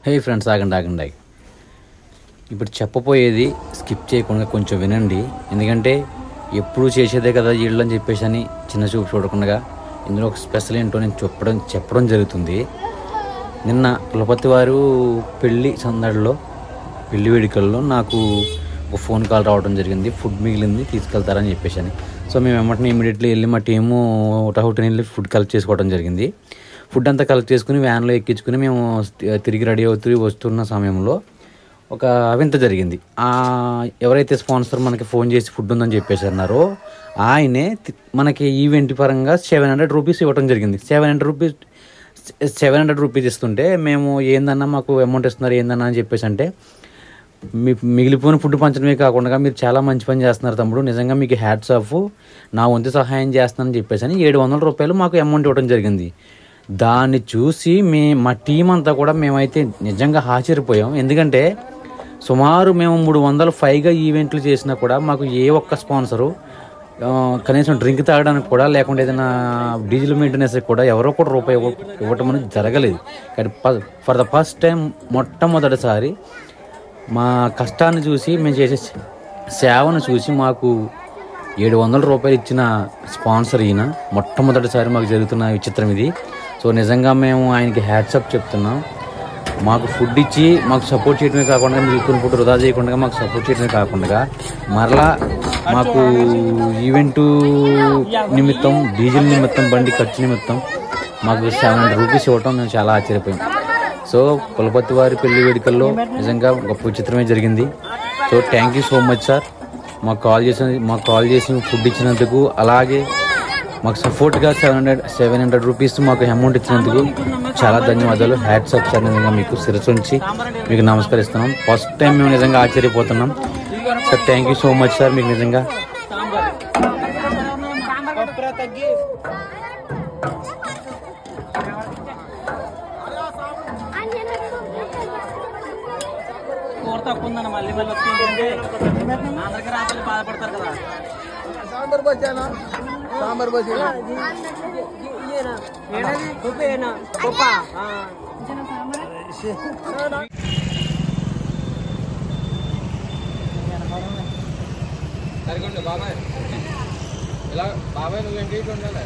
హే friends, ఆగండి. ఇప్పుడు చెప్పబోయేది స్కిప్ చేయకుండా కొంచెం వినండి. ఎందుకంటే ఎప్పుడు చేసేదే కదా వీళ్ళు అని చెప్పేసి అని చిన్న చూపు చూడకుండా ఇందులో ఒక స్పెషల్ ఏంటో నేను చెప్పడం జరుగుతుంది. నిన్న కులపతి వారు పెళ్లి సందడిలో, పెళ్లి వేడుకల్లో నాకు ఒక ఫోన్ కాల్ రావడం జరిగింది. ఫుడ్ మిగిలింది, తీసుకెళ్తారని చెప్పేసి అని. సో మేము వెంటనే ఇమీడియట్లీ వెళ్ళి మా టీము హుటాహుటిని వెళ్ళి ఫుడ్ కలెక్ట్ చేసుకోవడం జరిగింది. ఫుడ్ అంతా కలెక్ట్ చేసుకుని వ్యాన్లో ఎక్కించుకుని మేము తిరిగి రెడీ అవుతూ వస్తున్న సమయంలో ఒక వింత జరిగింది. ఎవరైతే స్పాన్సర్ మనకి ఫోన్ చేసి ఫుడ్ ఉందని చెప్పేసి అన్నారో ఆయనే మనకి ఈవెంట్ పరంగా 700 రూపీస్ ఇవ్వడం జరిగింది. 700 రూపీస్ ఇస్తుంటే మేము ఏందన్నా మాకు అమౌంట్ ఇస్తున్నారు ఏందన్నా అని చెప్పేసి అంటే, మిగిలిపోయిన ఫుడ్ పంచడమే కాకుండా మీరు చాలా మంచి పని చేస్తున్నారు తమ్ముడు, నిజంగా మీకు హ్యాట్స్ ఆఫ్, నా వంతు సహాయం చేస్తున్నానని చెప్పేసి అని 700 రూపాయలు మాకు అమౌంట్ ఇవ్వడం జరిగింది. దాన్ని చూసి మా టీం అంతా కూడా మేమైతే నిజంగా ఆశ్చర్యపోయాం. ఎందుకంటే సుమారు మేము 300 పైగా ఈవెంట్లు చేసినా కూడా మాకు ఏ ఒక్క స్పాన్సరు కనీసం డ్రింక్ తాగడానికి కూడా, లేకుంటే ఏదైనా డీజిల్ మెయింటెనెన్స్ కూడా ఎవరో కూడా రూపాయి ఇవ్వటం అనేది జరగలేదు. కానీ ఫర్ ద ఫస్ట్ టైం, మొట్టమొదటిసారి మా కష్టాన్ని చూసి, మేము చేసే సేవను చూసి మాకు 700 రూపాయలు ఇచ్చిన స్పాన్సర్ ఈయన. మొట్టమొదటిసారి మాకు జరుగుతున్న విచిత్రం ఇది. సో నిజంగా మేము ఆయనకి హ్యాట్సప్ చెప్తున్నాం. మాకు ఫుడ్ ఇచ్చి మాకు సపోర్ట్ చేయడమే కాకుండా, మీకు ఫుడ్ వృధా చేయకుండా మాకు సపోర్ట్ చేయడమే కాకుండా మరలా మాకు ఈవెంటు నిమిత్తం, డీజిల్ నిమిత్తం, బండి ఖర్చు నిమిత్తం మాకు 700 రూపీస్ ఇవ్వటం మేము చాలా ఆశ్చర్యపోయాం. సో కులపతి వారి పెళ్లి వేడుకల్లో నిజంగా గొప్ప విచిత్రమే జరిగింది. So thank you so much sir, మాకు కాల్ చేసి ఫుడ్ ఇచ్చినందుకు, అలాగే మాకు సపోర్ట్గా 700 రూపీస్ మాకు అమౌంట్ ఇచ్చినందుకు చాలా ధన్యవాదాలు. హ్యాట్స్ ఆఫ్ సార్, నిజంగా మీకు శిరస్సు ఉంచి మీకు నమస్కరిస్తున్నాం. ఫస్ట్ టైం మేము నిజంగా ఆశ్చర్యపోతున్నాం sir. Thank you so much sir, మీకు నిజంగా సాంబార్ బస్ బాబాయ్ ఇలా బాబాయ్ నువ్వు ఎంగేజ్ ఉండాలి.